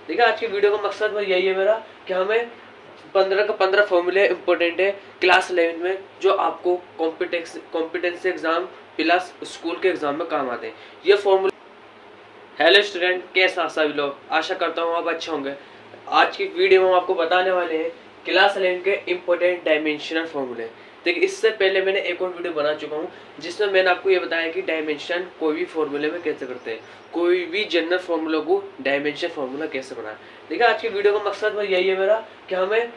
देखिए आज की वीडियो का मकसद बस यही है मेरा कि हमें 15 का 15 फॉर्मूले इंपॉर्टेंट है क्लास 11 में, जो आपको कॉम्पिटेंसी एग्जाम प्लस स्कूल के एग्जाम में काम आते हैं ये फॉर्मूले। हेलो स्टूडेंट, कैसा सभी लोग, आशा करता हूँ आप अच्छे होंगे। आज की वीडियो में हम आपको बताने वाले हैं क्लास 11 के इम्पोर्टेंट डायमेंशनल फॉर्मूले। देखिए इससे पहले मैंने एक और वीडियो बना चुका हूँ जिसमें मैंने आपको ये बताया कि डायमेंशन कोई भी फॉर्मूले में कैसे करते हैं, कोई भी जनरल फॉर्मूला को डायमेंशन फॉर्मूला कैसे बनाए। देखिए आज की वीडियो का मकसद बस यही है मेरा कि हमें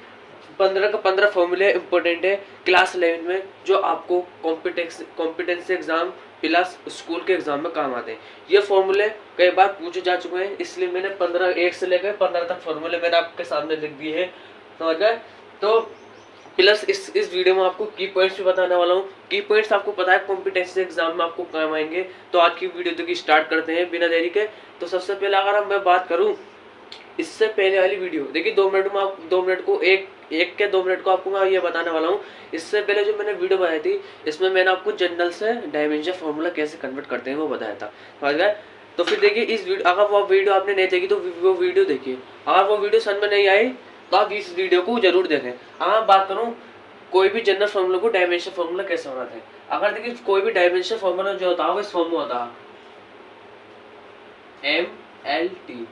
15 का 15 फॉर्मूले इंपॉर्टेंट है क्लास 11 में, जो आपको कॉम्पिटेंसी एग्जाम प्लस स्कूल के एग्जाम में काम आते हैं। ये फॉर्मूले कई बार पूछे जा चुके हैं, इसलिए मैंने 15 1 से लेकर 15 तक फॉर्मूले मैंने आपके सामने लिख दिए हैं, समझ गए। तो प्लस इस वीडियो में आपको की पॉइंट्स भी बताने वाला हूँ। की पॉइंट्स आपको पता है कॉम्पिटेंसी एग्जाम में आपको काम आएंगे। तो आज की वीडियो देखिए स्टार्ट करते हैं बिना देरी के। तो सबसे पहले अगर मैं बात करूँ इससे पहले वाली वीडियो, देखिए 2 मिनट में आप 2 मिनट को एक के 2 मिनट को आपको मैं ये बताने वाला हूँ। इससे पहले जो मैंने वीडियो बनाई थी इसमें मैंने आपको जनरल से डायमेंशन फॉर्मूला कैसे कन्वर्ट करते हैं वो बताया था, समझ गए। तो फिर देखिए इस वीडियो, अगर वो वीडियो आपने नहीं देखी तो वो वीडियो देखिए। अगर वो वीडियो समझ में नहीं आई तो आप इस वीडियो को जरूर देखें। अगर बात करूँ कोई भी जनरल फॉर्मूला को डायमेंशन फॉर्मूला कैसे बनाते हैं, अगर देखिए कोई भी डायमेंशन फॉर्मूला जो होता है वो इस फॉर्म में होता है MLT।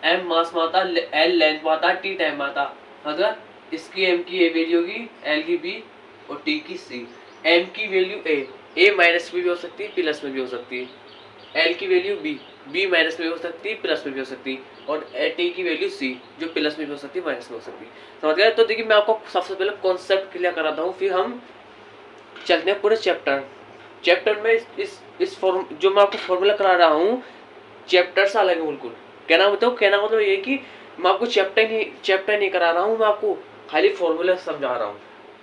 एम मास में आता, एल लेंथ में आता, टी टाइम में आता। अगर इसकी एम की ए वैल्यू होगी, एल की बी और टी की सी। एम की वैल्यू ए माइनस में भी हो सकती है, प्लस में भी हो सकती है। एल की वैल्यू बी माइनस में भी हो सकती है, प्लस में भी हो सकती है। और टी की वैल्यू सी, जो प्लस में भी हो सकती है, माइनस में हो सकती है, समझ गए। तो देखिए मैं आपको सबसे पहले कॉन्सेप्ट क्लियर कराता हूँ, फिर हम चलते हैं पूरे चैप्टर में। इस फॉर्म जो मैं आपको फॉर्मूला करा रहा हूँ चैप्टर से अलग है बिल्कुल। कहना मतलब ये कि मैं आपको चैप्टर नहीं करा रहा हूँ, मैं आपको खाली फॉर्मूला समझा रहा हूँ।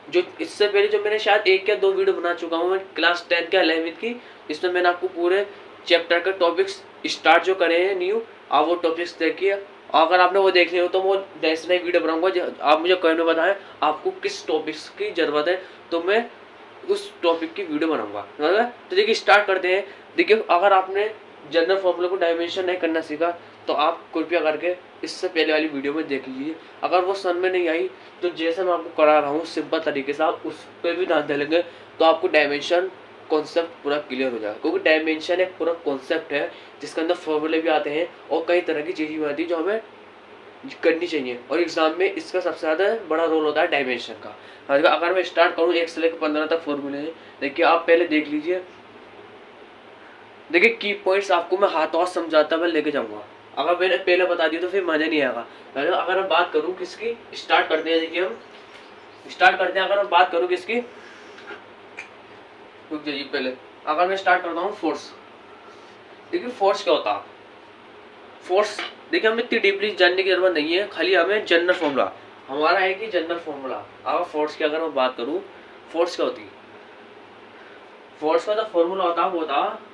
जो इससे पहले जो मैंने शायद 1 या 2 वीडियो बना चुका हूँ मैं क्लास 10 के 11वीं की, इसमें मैंने आपको पूरे चैप्टर के टॉपिक्स स्टार्ट जो करे हैं न्यू, आप वो टॉपिक्स देखिए। अगर आपने वो देख लिया हो तो वो जैसे नई वीडियो बनाऊंगा, आप मुझे कमेंट में बताएं आपको किस टॉपिक्स की जरूरत है, तो मैं उस टॉपिक की वीडियो बनाऊंगा। तो देखिए स्टार्ट करते हैं। देखिए अगर आपने जनरल फॉर्मूला को डायमेंशन नहीं करना सीखा तो आप कृपया करके इससे पहले वाली वीडियो में देख लीजिए। अगर वो समझ में नहीं आई तो जैसे मैं आपको करा रहा हूँ सिंपल तरीके से आप उस पर भी ध्यान देंगे तो आपको डायमेंशन कॉन्सेप्ट पूरा क्लियर हो जाएगा। क्योंकि डायमेंशन एक पूरा कॉन्सेप्ट है जिसके अंदर फॉर्मूले भी आते हैं और कई तरह की चीज़ें भी आती है जो हमें करनी चाहिए, और एग्जाम में इसका सबसे ज़्यादा बड़ा रोल होता है डायमेंशन का। अगर मैं स्टार्ट करूँ 1 से लेकर 15 तक फॉर्मूले हैं, देखिए आप पहले देख लीजिए। देखिए की पॉइंट्स आपको मैं हाथों हाथ समझाता हुआ लेके जाऊंगा। अगर मैंने पहले बता दिया तो फिर मजा नहीं आएगा। अगर मैं बात करूं किसकी, स्टार्ट करते हैं। देखिए हम स्टार्ट करते हैं। अगर मैं बात करूं किसकी, रुक जाइए पहले। अगर मैं स्टार्ट करता हूँ फोर्स, देखिए फोर्स क्या होता है। फोर्स देखिए हमें इतनी डीपली जानने की जरूरत नहीं है, खाली हमें जनरल फॉर्मूला हमारा है कि जनरल फॉर्मूला। अगर फोर्स की अगर मैं बात करूँ, फोर्स क्या होती है, फोर्स का जो फॉर्मूला होता है वो होता है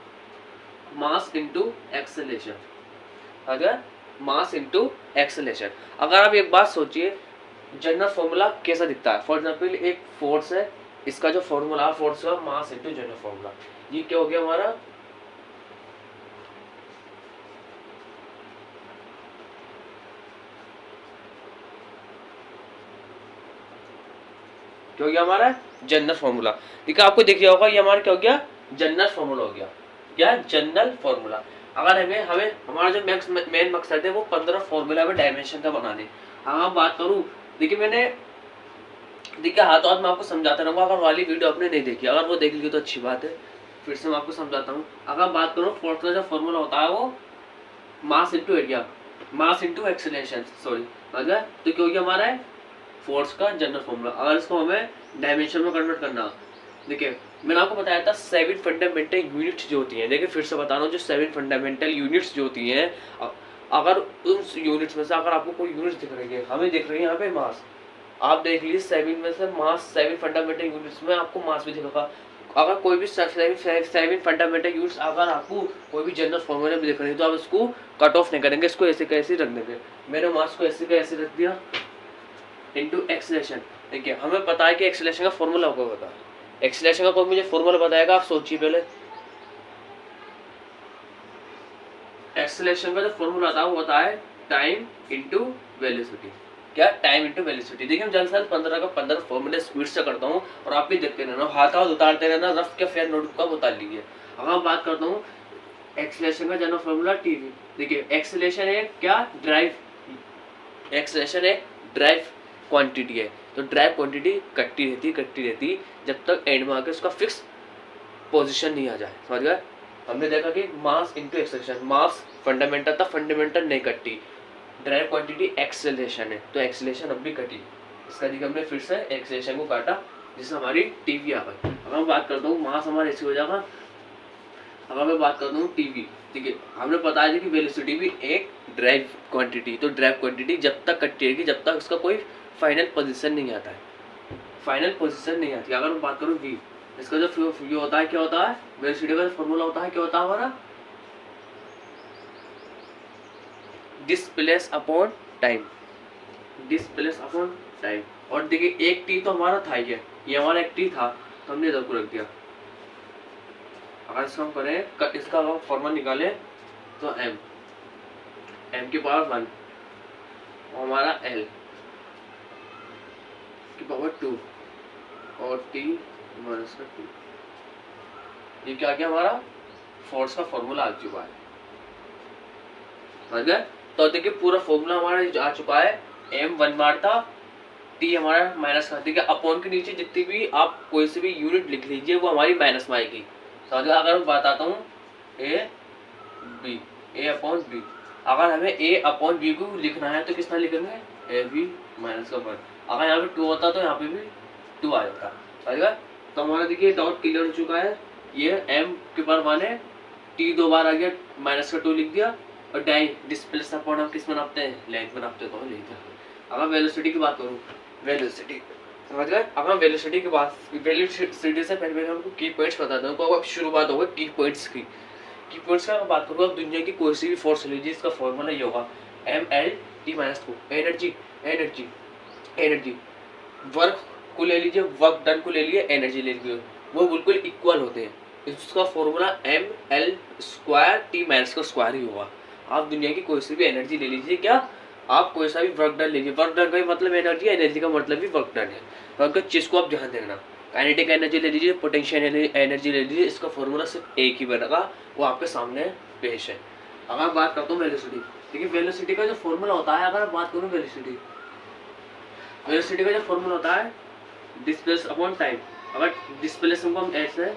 मास इंटू एक्सेलेरेशन। अगर मास इंटू एक्सेलेरेशन, अगर आप एक बात सोचिए जनरल फॉर्मूला कैसा दिखता है। फॉर एग्जाम्पल एक फोर्स है, इसका जो फॉर्मूला है फोर्स का मास इंटू जनरल फॉर्मूला, ये क्या हो गया हमारा, क्या हो गया हमारा जनरल फॉर्मूला। देखिए आपको दिख रहा होगा ये हमारा क्या हो गया, जनरल फॉर्मूला हो गया। क्या जनरल फॉर्मूला। अगर हमें हमारा जो मेन मकसद है वो 15 फॉर्मूला में डायमेंशन का बना दे। हाँ बात करूँ, देखिए हाथों हाथ मैं आपको समझाता रहूँगा। अगर वाली वीडियो आपने नहीं देखी, अगर वो देख ली तो अच्छी बात है, फिर से मैं आपको समझाता हूँ। अगर बात करूँ फोर्स का जो फॉर्मूला होता है वो mass into area, mass into acceleration, sorry मतलब। तो क्या हो गया हमारा है फोर्स का जनरल फॉर्मूला। अगर इसको हमें डायमेंशन में कन्वर्ट करना, देखिए मैंने आपको बताया था 7 फंडामेंटल यूनिट्स जो होती हैं। देखिए फिर से बता रहा हूँ, जो 7 फंडामेंटल यूनिट्स जो होती हैं, अगर उन यूनिट्स में से अगर आपको कोई यूनिट्स दिख रही है, हमें दिख रही है यहाँ पे मास, आप देख लीजिए 7 में से मास, 7 फंडामेंटल यूनिट्स में आपको मास भी दिखेगा। अगर कोई भी 7 फंडामेंटल यूनिट्स अगर आपको कोई भी जनरल फॉर्मूला में दिख रही है तो आप इसको कट ऑफ नहीं करेंगे, इसको ऐसे कैसे रख देंगे। मैंने मास को ऐसे कैसे रख दिया इंटू एक्सेलरेशन। देखिए हमें पता है कि एक्सेलरेशन का फॉर्मूला आपको पता है। एक्सेलरेशन का कोई मुझे फॉर्मूला बताएगा, आप सोचिए पहले। एक्सेलरेशन का जो फॉर्मूला आता है वो होता है टाइम इंटू वेलोसिटी। क्या? Time into velocity. देखिए, हम जल्द से जल्द 15 का 15 फॉर्मूले स्पीड से करता हूँ और आप भी देखते रहना, हाथ उतारते रहना, रफ के फेयर नोट कब उतार लीजिए। अब मैं बात करता हूँ एक्सेलरेशन का जनरल फॉर्मूला टीवी। देखिए, एक्सेलरेशन है क्या? ड्राइव। एक्सेलरेशन है ड्राइव क्वांटिटी है, तो ड्राइव क्वांटिटी कटती रहती जब तक एंड में आके उसका फिक्स पोजीशन नहीं आ जाए। समझ गए? हमने देखा कि मास इनटू एक्सेलरेशन, मास फंडामेंटल था, फंडामेंटल नहीं कटती, ड्राइव क्वांटिटी एक्सेलरेशन है, तो एक्सेलरेशन अब भी कटी। इसका देखिए हमने फिर से एक्सेलरेशन को काटा जिससे हमारी टीवी आ गई। अब मैं बात करता हूँ मास हमारा ऐसे हो जाएगा। अब मैं बात करता हूँ टीवी। ठीक है, हमने बताया था कि वेलोसिटी भी एक ड्राइव क्वांटिटी, तो ड्राइव क्वांटिटी जब तक कटती रहेगी जब तक उसका कोई फाइनल पोजीशन नहीं आता है, फाइनल पोजीशन नहीं आती। अगर मैं बात करूँ वी, इसका जो ये होता है, क्या होता है? वेलोसिटी का जो फॉर्मूला होता है, क्या होता है हमारा? Displace upon time, displace upon time. और देखिए, एक टी तो हमारा था, ये हमारा एक टी था, तो हमने इधर को रख दिया। अगर इसका हम करें, इसका हम फॉर्मूला निकाले तो एम की पावर 1 और हमारा एल की पावर 2 और टी माइनस का 2। ये क्या गया? हमारा फोर्स का फॉर्मूला आ चुका है। समझ गए? तो देखिए, पूरा फॉर्मूला हमारा आ चुका है। एम 1 बार था, टी हमारा माइनस का। देखिए, अपॉन के नीचे जितनी भी आप कोई से भी यूनिट लिख लीजिए वो हमारी माइनस में आएगी। समझ गए? अगर मैं बताता हूँ A B, A upon B, अगर हमें ए अपॉन बी को लिखना है तो कितना लिखेंगे? ए बी माइनस का 1। अगर यहाँ पे 2 होता तो यहाँ पे भी 2 आ जाता। समझ गए? तो हमारा देखिए डाउट क्लियर हो चुका है। ये एम के बार 1 है, टी 2 बार आ गया, माइनस का 2 लिख दिया, और डाई डिस्प्लेस अपॉन हम किस में नापते हैं? लेंथ में नापते हैं, तो लेंथ। अगर वेलोसिटी की बात करूँ, वेलोसिटी, समझ गए? अगर वेलोसिटी की बात, वेलोसिटी से पहले हमको की पॉइंट्स बताता हूँ। तो अब शुरुआत होगा की पॉइंट्स की। की पॉइंट्स का बात करूँ, अब दुनिया की कोई सी भी फोर्स लीजिए, इसका फॉर्मूला ये होगा M L T minus 2। Energy, energy, energy, work को ले लीजिए, वर्क डन को ले लिए, एनर्जी ले लीजिए, वो बिल्कुल इक्वल होते हैं। इसका formula M L square T minus का स्क्वायर ही होगा। आप दुनिया की कोई सी भी एनर्जी ले लीजिए, क्या? आप कोई सा भी वर्क डन लीजिए, वर्क डन का भी मतलब एनर्जी, एनर्जी का मतलब भी वर्क डन है। तो अगर चीज़ को आप ध्यान देना, काइनेटिक एनर्जी ले लीजिए, पोटेंशियल एनर्जी ले लीजिए, इसका फॉर्मूला सिर्फ एक ही बनेगा, वो आपके सामने पेश है। अगर मैं बात करता हूँ वेलोसिटी, देखिए वेलोसिटी का जो फॉर्मूला होता है, अगर मैं बात करूँ वेलोसिटी, वेलोसिटी का जो फॉर्मूला होता है डिस्प्लेस अपॉन टाइम। अगर डिस्प्लेसमेंट को हम एस है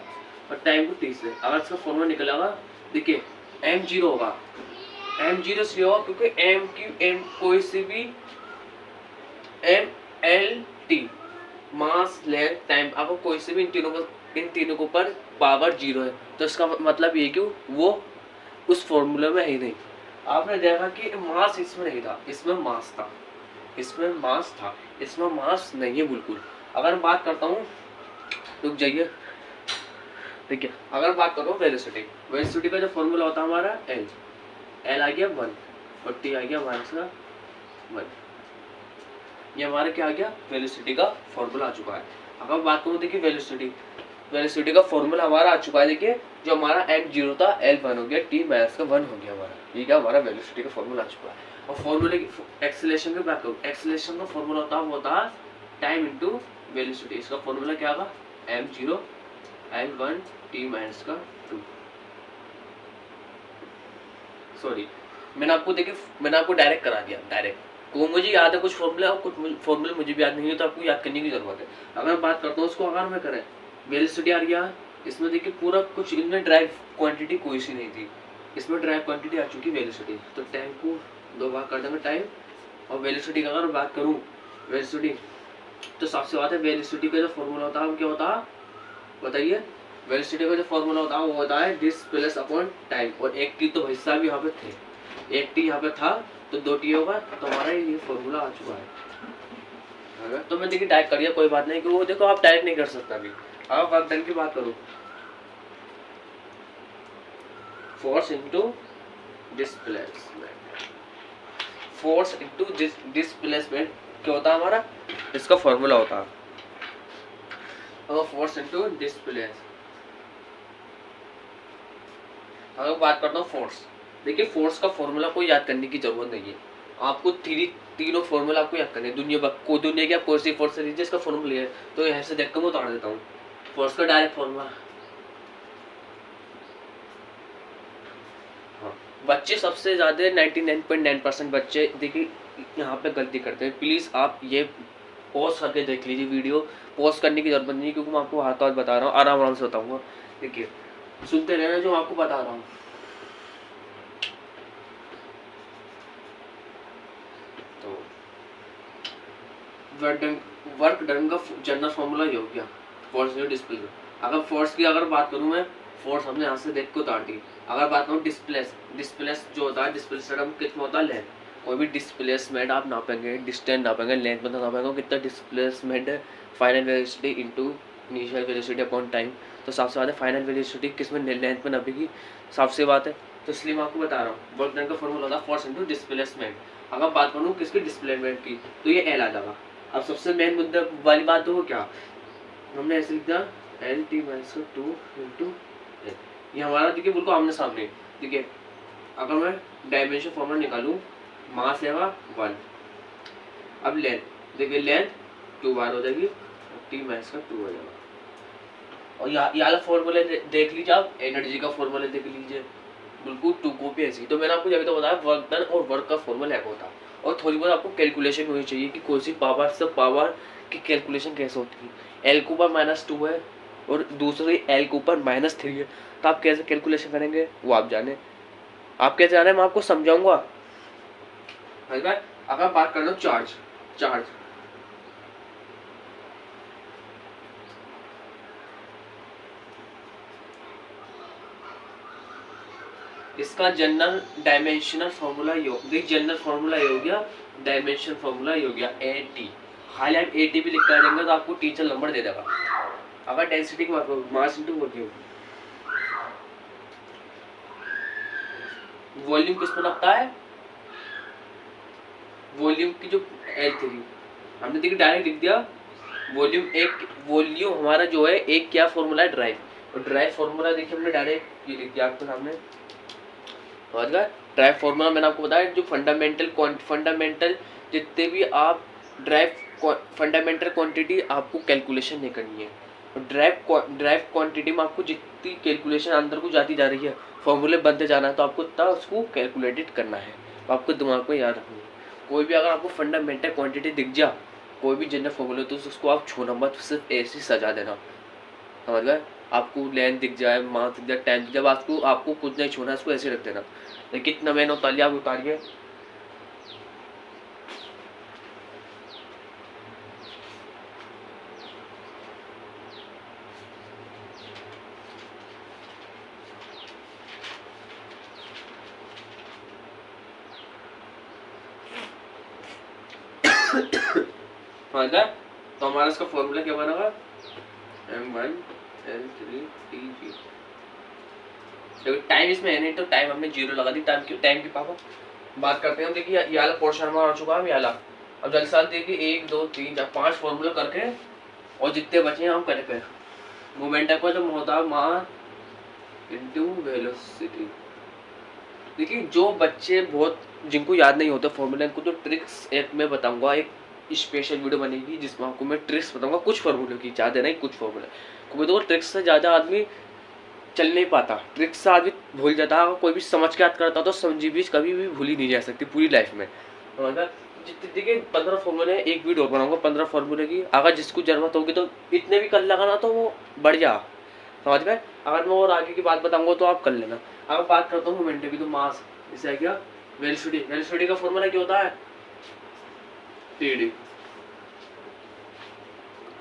और टाइम को टी से, अगर इसका फॉर्मूला निकलेगा, देखिए एम 0 होगा, एम 0 इसलिए होगा क्योंकि एम की एम कोई सी भी M L T mass length time, आपको कोई से भी इन तीनों के ऊपर पावर 0 है, तो इसका मतलब ये क्यों वो उस फॉर्मूले में ही नहीं। आपने देखा कि मास इसमें नहीं था, इसमें मास था, इसमें मास था, इसमें मास नहीं है बिल्कुल। अगर बात करता हूँ, रुक जाइए, देखिए अगर बात करो वेलोसिटी, वेलोसिटी का जो फॉर्मूला होता है हमारा एल, एल आ गया 1 और टी आ गया माइनस का 1। ये हमारा क्या आ गया? वेलोसिटी का फॉर्मूला आ चुका है। अगर बात करूँ, देखिए वेलोसिटी, वेलोसिटी का फॉर्मूला हमारा आ चुका है। देखिए जो हमारा एम 0 था, एल 1 हो गया, टी माइनस का 1 हो गया हमारा। ये क्या? हमारा वेलोसिटी का फॉर्मूला आ चुका है। और फॉर्मूले की एक्सेलरेशन की बात करूँ, एक्सेलरेशन का फॉर्मूला होता है, वो होता है टाइम इंटू वेलोसिटी। इसका फॉर्मूला क्या होगा? एम 0 एल 1 टी माइनस का 2। सॉरी, मैंने आपको डायरेक्ट करा दिया, डायरेक्ट को मुझे याद है कुछ फॉर्मूला, और कुछ फॉर्मूले मुझे भी याद नहीं है, तो आपको याद करने की जरूरत है। अगर मैं बात करता हूँ उसको, अगर मैं करें वेलोसिटी आ गया, इसमें देखिए पूरा कुछ, इनमें ड्राइव क्वांटिटी कोई सी नहीं थी, इसमें ड्राइव क्वांटिटी आ चुकी वेलोसिटी, तो टाइम को 2 बार कर देंगे टाइम। और वेलोसिटी की अगर बात करूँ, वेलोसिटी तो सबसे बात है, वेलोसिटी का जो फॉर्मूला होता है वो क्या होता है बताइए? वेलोसिटी का जो फॉर्मूला होता है वो होता है डिस्प्लेस अपॉन टाइम। और एक टी तो हिस्सा भी यहाँ पे थे, एक टी यहाँ पे था, तो 2 टी होगा, तो हमारा ये फॉर्मूला आ चुका है। तो मैं देखिए डायरेक्ट करिए, कोई बात नहीं, कि वो देखो आप डायरेक्ट नहीं कर सकता अभी। अब वर्क डन की बात करूँ, force into displacement, force into displacement क्या होता है हमारा? इसका फॉर्मूला होता है फोर्स इनटू डिस्प्लेस। अगर बात करता हूँ फोर्स, देखिए फोर्स का फॉर्मूला कोई याद करने की जरूरत नहीं है, आपको तीनों फॉर्मूला आपको याद करने, दुनिया की आप कोई सी फोर्स लीजिए इसका फॉर्मूला है, तो ऐसे देख कर मैं उतार देता हूँ फोर्स का डायरेक्ट फॉर्मूला। हाँ, बच्चे सबसे ज़्यादा 99.9% बच्चे देखिए यहाँ पे गलती करते हैं। प्लीज़ आप ये पॉज करके देख लीजिए वीडियो, पॉज करने की जरूरत नहीं, क्योंकि मैं आपको हाथ हाथ बता रहा हूँ, आराम आराम से बताऊँगा। देखिए सुनते रहना जो आपको बता रहा हूँ। तो वर्क डन का जनरल फॉर्मूला ये हो गया फोर्स डिस्प्लेस। अगर फोर्स की अगर बात करूँ मैं, फोर्स हमने यहाँ से देख के उतार दी। अगर बात करूँ डिस्प्लेस जो होता है, डिस्प्लेसमेंट कितना होता है, लेंथ। कोई भी डिस्प्लेसमेंट आप नापेंगे, डिस्टेंस नापेंगे, लेंथ मतलब नापेंगे कितना डिस्प्लेसमेंट है, final velocity into initial velocity upon time. तो सबसे बात है फाइनल वेलोसिटी किस में, लेंथ में नापेगी, सबसे बात है। तो इसलिए मैं आपको बता रहा हूँ वर्क डन का फॉर्मूला होता है फोर्स इनटू डिस्प्लेसमेंट। अगर बात करूँ किसकी, डिस्प्लेसमेंट की, तो ये एल आ जाएगा। अब सबसे मेन मुद्दा वाली बात तो क्या, हमने ऐसे लिख दिया L T minus 2 into L. ये हमारा देखिए बिल्कुल आमने सामने। देखिए अगर मैं डायमेंशन फॉर्मूला निकालूं, मास है 1। अब लेंथ, देखिए लेंथ 2 बार हो जाएगी, टी माइनस 2 हो जाएगा। और यहाँ वाला फॉर्मूला देख लीजिए आप, एनर्जी का फॉर्मूला देख लीजिए, बिल्कुल 2 कॉपी ऐसी। तो मैंने आपको जब तो बताया वर्क डन और वर्क का फॉर्मूला एक होता, और थोड़ी बहुत आपको कैलकुलेशन होनी चाहिए कि कोई सी पावर से पावर की कैलकुलेशन कैसे होती है। एल के ऊपर -2 है और दूसरी एल के ऊपर -3 है, तो आप कैसे कैलकुलेशन करेंगे वो आप जाने। आप कैसे जाने मैं आपको समझाऊंगा। अगर बात कर लो चार्ज इसका general dimensional formula general formula ये हो गया, डायमेंशन फॉर्मूला ये हो गया एटी। खाली आप एटी भी लिख कर देंगे तो आपको टीचर नंबर दे देगा। अगर डेंसिटी की बात करो, मास इनटू वॉल्यूम किस में लगता है, वॉल्यूम की जो L3 हमने देखिए डायरेक्ट लिख दिया। वॉल्यूम हमारा जो है एक क्या फॉर्मूला है, ड्राइव। और ड्राइव फॉर्मूला देखिए हमने डायरेक्ट ये लिख दिया आपके सामने, समझ गए। ड्राइव फॉर्मूला मैंने आपको बताया, जो फंडामेंटल जितने भी आप फंडामेंटल क्वांटिटी आपको कैलकुलेशन नहीं करनी है। ड्राइव क्वांटिटी में आपको जितनी कैलकुलेशन अंदर को जाती जा रही है, फॉर्मूले बनते जाना है, तो आपको इतना उसको कैलकुलेटेड करना है, तो आपको दिमाग में याद रखना है। कोई भी अगर आपको फंडामेंटल क्वांटिटी दिख जा, कोई भी जनरल फॉर्मूले, तो उसको आप छूना मत, सिर्फ ऐसे सजा देना, समझ गए। आपको लेंथ दिख जाए, मास दिख जाए, टाइम दिख जाए, आपको कुछ नहीं छूना, इसको ऐसे रख देना। लेकिन कितना मैंने उतार लिया, आप उतारिए। समझ गए। तो हमारा इसका फॉर्मूला क्या बनेगा, M1L3TG। टाइम इसमें है नहीं, तो टाइम हमने 0 लगा दी, टाइम की पावर बात करते हैं। देखिए ये वाला पोर्शन हमारा आ चुका है, ये वाला। अब जल्दी से देखिए 1 2 3 4 5 फॉर्मूला करके, और जितने बचे हैं हम करेंगे। मोमेंटम का जो होता है मास इनटू वेलोसिटी। देखिए जो बच्चे बहुत जिनको याद नहीं होता फॉर्मूला, इनको तो ट्रिक्स एक मैं बताऊंगा, एक स्पेशल वीडियो बनेगी जिसमें आपको मैं ट्रिक्स बताऊंगा, कुछ फॉर्मूले की, ज़्यादा नहीं, कुछ फॉर्मूले। क्योंकि तो ट्रिक्स से ज़्यादा आदमी चल नहीं पाता, ट्रिक्स से आदमी भूल जाता है। अगर कोई भी समझ के याद करता तो समझी भी कभी भी भूली नहीं जा सकती पूरी लाइफ में। देखिए 15 फॉर्मूले, एक वीडियो बनाऊंगा 15 फॉर्मूले की, अगर जिसको जरूरत होगी तो इतने भी कर लगाना तो वो बढ़ जा, समझ गए। अगर मैं और आगे की बात बताऊंगा तो आप कर लेना। अगर बात करता हूँ मोमेंटम की, तो मास इसे है क्या, वेलोसिटी का फॉर्मूला क्या होता है, टीडी।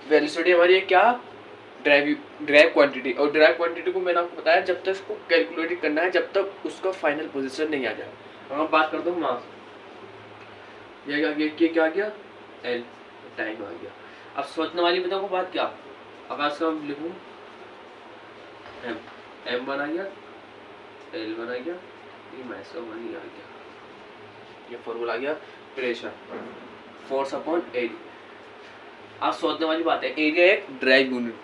वेलोसिटी हमारी क्या, ड्राइव क्वांटिटी। और ड्राइव क्वांटिटी को मैंने आपको बताया जब तक इसको कैलकुलेट करना है, जब तक उसका फाइनल पोजीशन नहीं आ जाए। अगर बात करता हूँ मास, ये क्या आ गया, एल, टाइम आ गया। अब सोचने वाली बताओ बात क्या, अब इसका लिखूँ M1 आ गया, L1 आ गया, ये माइनस का 1 आ गया, ये फॉर्मूला आ गया प्रेशर, फोर्स अपॉन एरिया। आप सोचने वाली बात है, एरिया एक drive unit,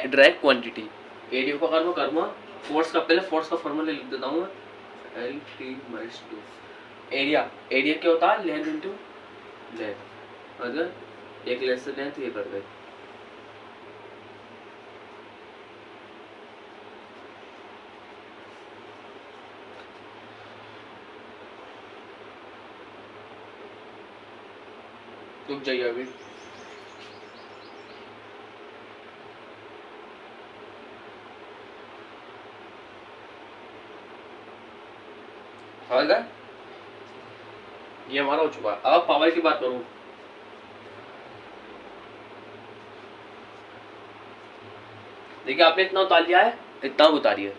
drive quantity. Area को करूँगा फोर्स का, पहले फोर्स का फॉर्मूला लिख देता हूँ, L3 - 2। एरिया, एरिया क्या होता है, लेंथ इंटू लेंथ। अगर एक लेंथ से लेंथ ये कर गए, रुक जाइए अभी। समझ, ये हमारा हो चुका है। अब पावर की बात करूं, देखिए आपने इतना उतार लिया है, इतना उतारिए।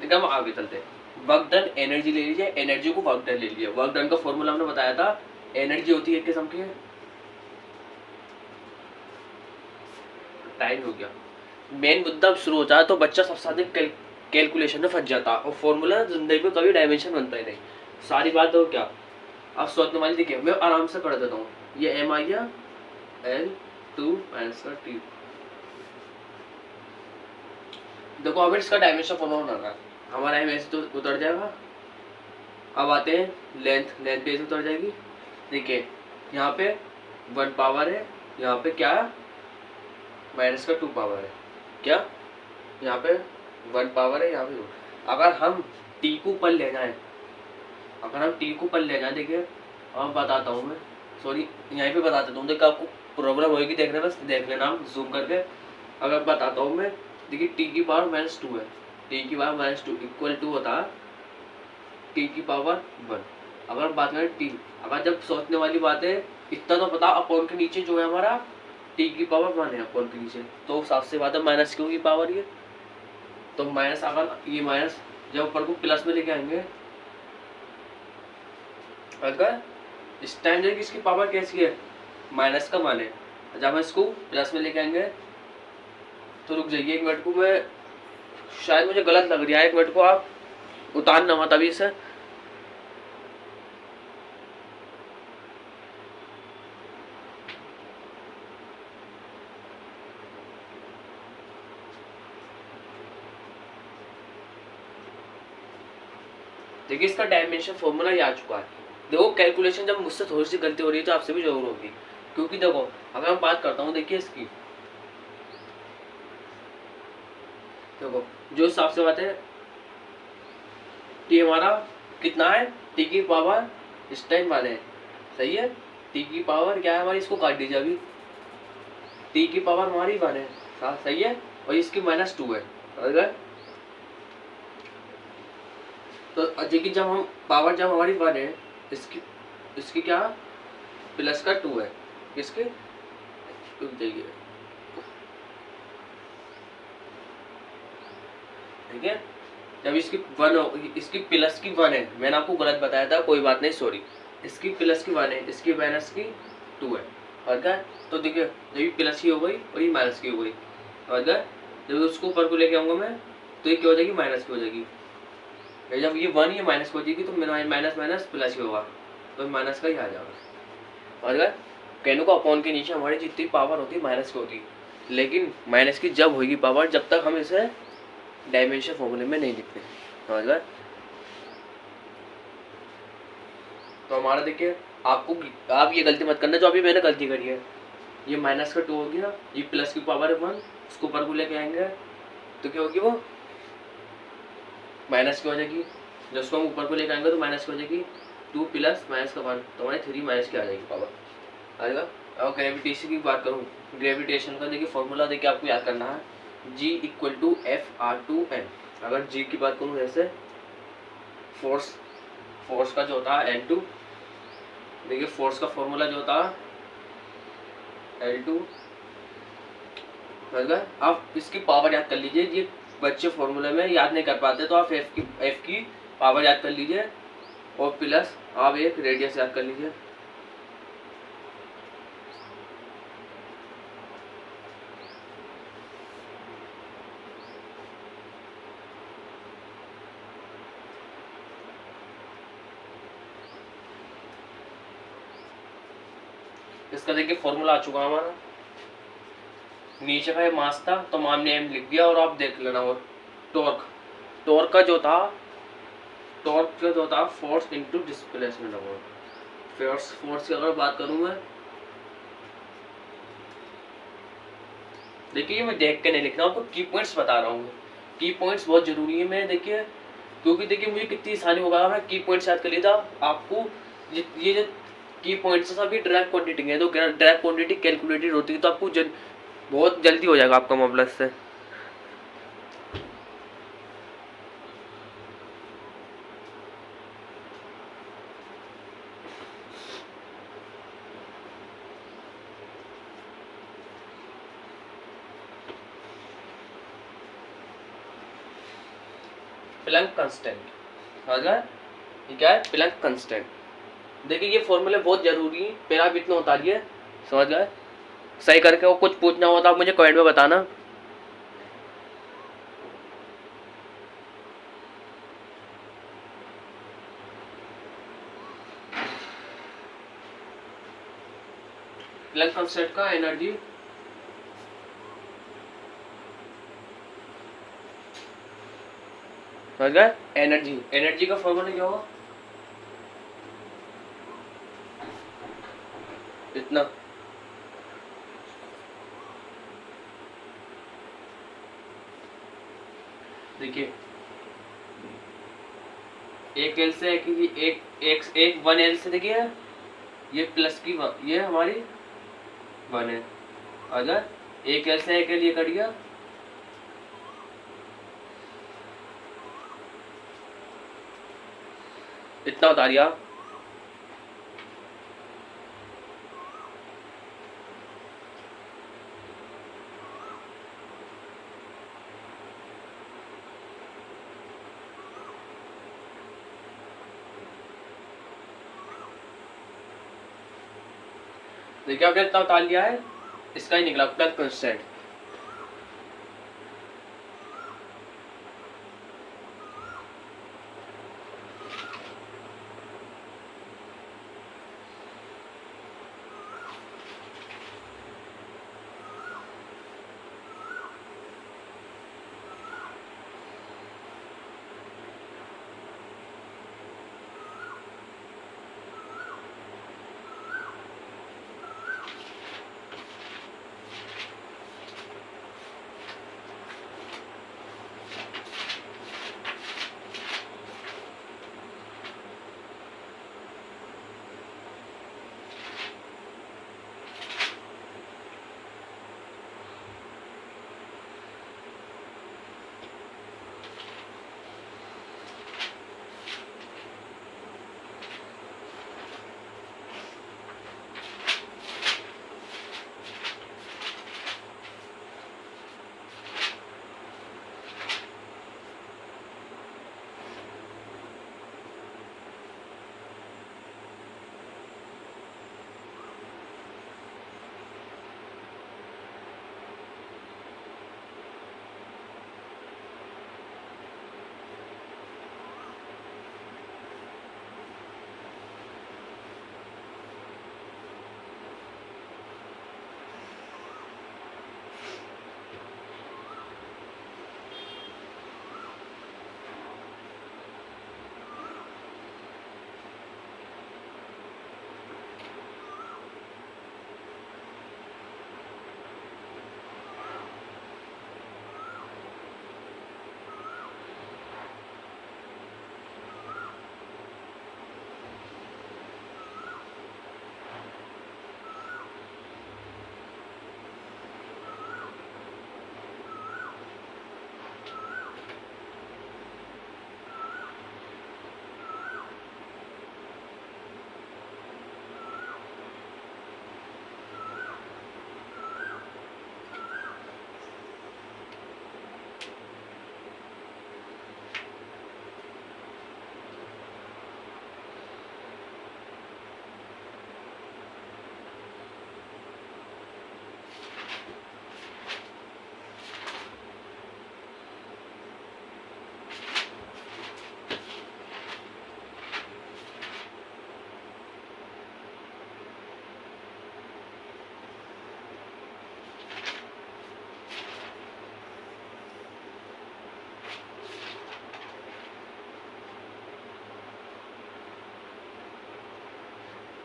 देखिए हम आगे चलते हैं। वर्क डन एनर्जी ले लीजिए, एनर्जी को वर्क डन ले लीजिए। वर्क डन का फॉर्मूला हमने बताया था, एनर्जी होती है एक किस्म की, टाइम हो गया। मेन मुद्दा शुरू हो जाए तो बच्चा सबसे ज्यादा कैलकुलेशन में फंस जाता है, और फॉर्मूला जिंदगी में कभी डायमेंशन बनता ही नहीं। सारी बात हो क्या, अब सोचने वाली देखिए, मैं आराम से कर देता हूँ। ये एम आ गया L2 माइनस का T। देखो अब इसका डायमेंशन फॉलो होना है, हमारा एम ऐसे तो उतर जाएगा। अब आते हैं लेंथ, लेंथ पे उतर जाएगी। देखिए यहाँ पे 1 पावर है, यहाँ पे क्या है, माइनस का 2 पावर है। क्या यहाँ पे 1 पावर है, यहाँ पे 2। अगर हम टी को ऊपर ले जाएं, अगर हम टी को ऊपर ले जाएं, देखिए अब बताता हूँ मैं, सॉरी यहीं पे बता देता हूँ, देखिए आपको प्रॉब्लम होगी देखने में, देख लेना हम जूम करके। अगर बताता हूँ मैं, देखिए टी की पावर -2 है, टी की पावर -2 इक्वल टू होता है टी की पावर 1। अगर बात करें टी, अगर जब सोचने वाली बात है, इतना तो पता अपॉन के नीचे जो है हमारा टी की पावर 1 है अपॉन के नीचे, तो साफ से बात है माइनस क्यू की पावर ये, तो माइनस, अगर ये माइनस जब ऊपर को प्लस में लेके आएंगे, अगर इस टाइम देखिए इसकी पावर कैसी है, माइनस का 1 है, जब हम इसको प्लस में लेके आएंगे, तो रुक जाइए एक मिनट को, मैं शायद मुझे गलत लग रहा है, एक मिनट को आप उतारना मत अभी से। देखिए इसका डायमेंशन फॉर्मूला ये आ चुका है। देखो कैलकुलेशन जब मुझसे थोड़ी सी गलती हो रही है तो आपसे भी जरूर होगी, क्योंकि देखो अगर मैं बात करता हूँ, देखिए इसकी, देखो जो हिसाब से बात है, टी हमारा कितना है, टी की पावर इस टाइम 1 है, सही है। टी की पावर क्या है हमारी, इसको काट दीजिए अभी, टी की पावर हमारी 1 है, सही है, और इसकी -2 है। अगर तो देखिए जब हम पावर जब हमारी 1 है, इसकी इसकी क्या प्लस का 2 है, इसके देखिए, ठीक है, जब इसकी 1 हो, इसकी प्लस की 1 है, मैंने आपको गलत बताया था, कोई बात नहीं सॉरी, इसकी प्लस की 1 है, इसकी माइनस की 2 है। और क्या, तो देखिए जब ये प्लस की हो गई और ये माइनस की हो गई, और क्या जब उसको ऊपर को लेके आऊंगा मैं, तो ये क्या हो जाएगी, माइनस की हो जाएगी। जब ये 1 ये माइनस हो जाएगी, तो माइनस माइनस प्लस ही होगा, तो माइनस का ही आ जाएगा। और क्या कहने को अपॉन के नीचे हमारी जितनी पावर होती है माइनस की होती है, लेकिन माइनस की जब होगी पावर, जब तक हम इसे डायमेंशन फॉर्मूले में नहीं लिखते, समझ गए। तो हमारा देखिए, आपको आप ये गलती मत करना जो अभी मैंने गलती करी है, ये माइनस का 2 होगी ना, ये प्लस की पावर 1, उसको ऊपर को लेके आएंगे तो क्या होगी, वो माइनस की हो जाएगी, जब उसको हम ऊपर को लेकर आएंगे तो माइनस की हो जाएगी, 2 प्लस माइनस का 1, तो हमारी 3 माइनस की आ जाएगी पावर, आएगा। और ग्रेविटेशन की बात करूँ, ग्रेविटेशन का देखिए फॉर्मूला देखिए आपको याद करना है, G = F/2N। अगर G की बात करूँ जैसे फोर्स का जो होता है N2, देखिए फोर्स का फॉर्मूला जो होता है L2, आप इसकी पावर याद कर लीजिए, ये बच्चे फॉर्मूले में याद नहीं कर पाते, तो आप F की पावर याद कर लीजिए, और प्लस आप एक रेडियस याद कर लीजिए। इसका देखिए फॉर्मूला आ चुका हमारा, नीचे का ये मास था तो हमने एम लिख दिया, और आप देख लेना। और टॉर्क, टॉर्क का जो था, टॉर्क का जो था फोर्स इनटू डिस्प्लेसमेंट होगा। फोर्स की अगर बात करूं मैं, देखिए मैं देख के नहीं लिख रहा हूँ, आपको की पॉइंट्स बता रहा हूँ। की पॉइंट्स बहुत जरूरी है। मैं देखिए, क्योंकि देखिए मुझे कितनी आसानी होगा, मैं की पॉइंट्स याद कर लेता। आपको ये जो की पॉइंट्स सभी डायरेक्ट क्वांटिटी है, तो डायरेक्ट क्वांटिटी कैलकुलेटेड होती है, तो आपको बहुत जल्दी हो जाएगा आपका मॉडुलस से। प्लैंक कांस्टेंट, समझ गए? ये क्या है? Planck constant. देखिए ये फॉर्मूले बहुत जरूरी है, पहला आप इतना उतारिए, समझ गए? सही करके, वो कुछ पूछना हो तो आप मुझे कमेंट में बताना। प्लैंक कांस्टेंट का एनर्जी समझ गए? एनर्जी, एनर्जी का फॉर्मूला क्या होगा? इतना। देखिए एक एल से एक वन एल से, देखिए ये प्लस की ये हमारी वन है। अगर एक एल से एक एल ये कट गया, इतना उतारिया। देखिए आपने इतना उतार लिया है, इसका ही निकला प्लस कांस्टेंट।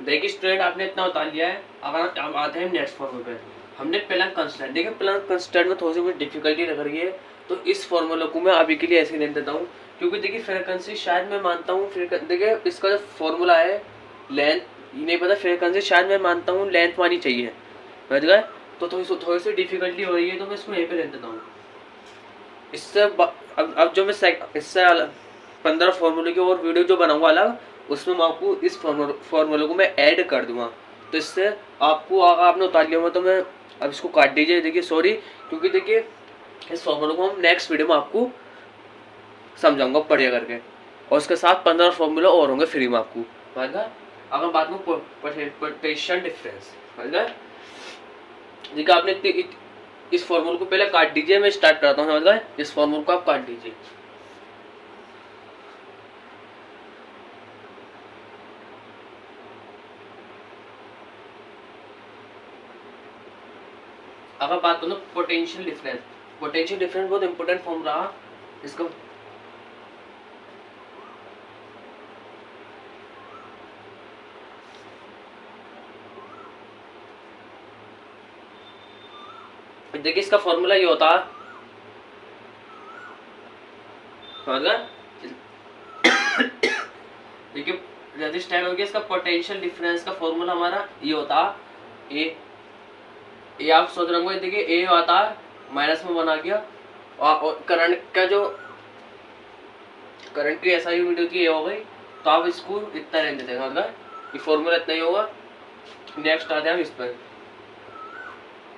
देखिए स्टूडेंट, आपने इतना उतार लिया है। अगर हम आते हैं नेक्स्ट फॉर्मूले पे, हमने प्लैंक कंस्टेंट, देखिए प्लैंक कंस्टेंट में थोड़ी सी मुझे डिफिकल्टी लग रही है, तो इस फॉर्मूले को मैं अभी के लिए ऐसे ही लिख देता हूँ, क्योंकि देखिए फ्रीक्वेंसी शायद मैं मानता हूँ, देखिए इसका जो फॉर्मूला है लेंथ नहीं पता, फ्रीक्वेंसी शायद मैं मानता हूँ लेंथ मानी चाहिए, समझ गए। तो थोड़ी सी डिफिकल्टी हो रही है, तो मैं इसको यहीं पे लिख देता हूँ। इससे अब जो मैं इससे 15 फॉर्मूले की और वीडियो जो बनाऊंगा अलग, उसमें मैं आपको इस फॉर्मूले को मैं ऐड कर दूंगा। तो इससे आपको अगर आपने उतार लिया होगा तो मैं अब इसको काट दीजिए, देखिए सॉरी, क्योंकि देखिए इस फॉर्मूले को हम नेक्स्ट वीडियो में आपको समझाऊंगा बढ़िया करके, और उसके साथ 15 फॉर्मूला और होंगे फ्री में आपको, समझ गए। अगर बात में पोटेंशियल डिफरेंस, समझ गए। देखिए आपने इस फॉर्मूले को पहले काट दीजिए, मैं स्टार्ट करता हूँ, समझ गए। इस फॉर्मूले को आप काट दीजिए। अगर बात करूँ पोटेंशियल डिफरेंस, पोटेंशियल डिफरेंस बहुत इंपॉर्टेंट फॉर्म रहा इसका। देखिए इसका फॉर्मूला ये होता है, समझ गए। देखिए रेजिस्टेंस हो गया, इसका पोटेंशियल डिफरेंस का फॉर्मूला हमारा ये होता है ए आप सोच रहे होंगे, देखिए ए आता है माइनस में बना गया, और करंट का जो करंट की एसआई यूनिट होती है ये हो गई, तो आप इसको इतना रहने देते हैं, समझ गए। ये फॉर्मूला इतना ही होगा। नेक्स्ट आते हैं हम इस पर,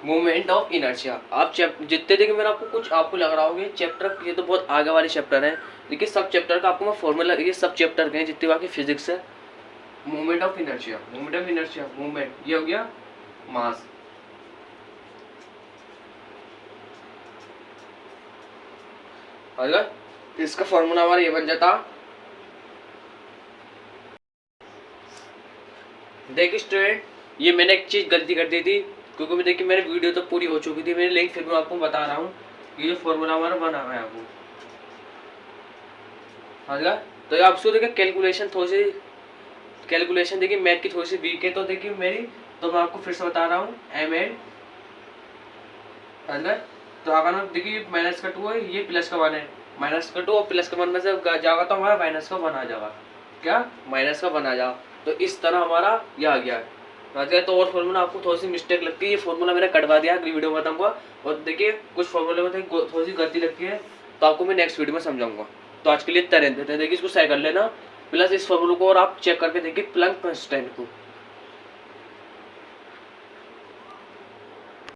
मोमेंट ऑफ इनर्शिया। आप जितने देखिए मैंने आपको कुछ आपको लग रहा होगा चैप्टर, ये तो बहुत आगे वाले चैप्टर है, देखिए सब चैप्टर का आपको मैं फॉर्मूला, ये सब चैप्टर के हैं जितने बाकी फिजिक्स है। Moment of inertia, moment of inertia, moment ये हो गया मास, अगर इसका फॉर्मूला हमारा ये बन जाता। देखिए स्टूडेंट, ये मैंने एक चीज गलती कर दी थी, क्योंकि देखिए मेरी वीडियो तो पूरी हो चुकी थी मेरी, लेकिन फिर मैं आपको बता रहा हूँ ये जो फॉर्मूला हमारा बना है आपको, हाँ। तो आप उसको देखिए कैलकुलेशन थोड़ी सी, कैलकुलेशन देखिए मैथ की थोड़ी सी वीक है, तो देखिए मेरी, तो मैं आपको फिर से बता रहा हूँ एम एन अंदर। तो अगर हम देखिए माइनस का 2 है, ये प्लस का 1 है, माइनस का 2 और प्लस का 1 में से जाएगा तो हमारा माइनस का 1 आ जाएगा, क्या माइनस का 1 आ जाएगा। तो इस तरह हमारा ये आ गया है। तो और फॉर्मूला आपको थोड़ी सी मिस्टेक लगती है, ये फॉर्मूला मैंने कटवा दिया अगली वीडियो में बताऊंगा, और देखिए कुछ फॉर्मूले में थोड़ी सी गलती लगती है, तो आपको मैं नेक्स्ट वीडियो में समझाऊंगा। तो आज के लिए इतना रहते हैं, देखिए इसको सही कर लेना, प्लस इस फॉर्मूले को और आप चेक करके देखिए प्लैंक कांस्टेंट को।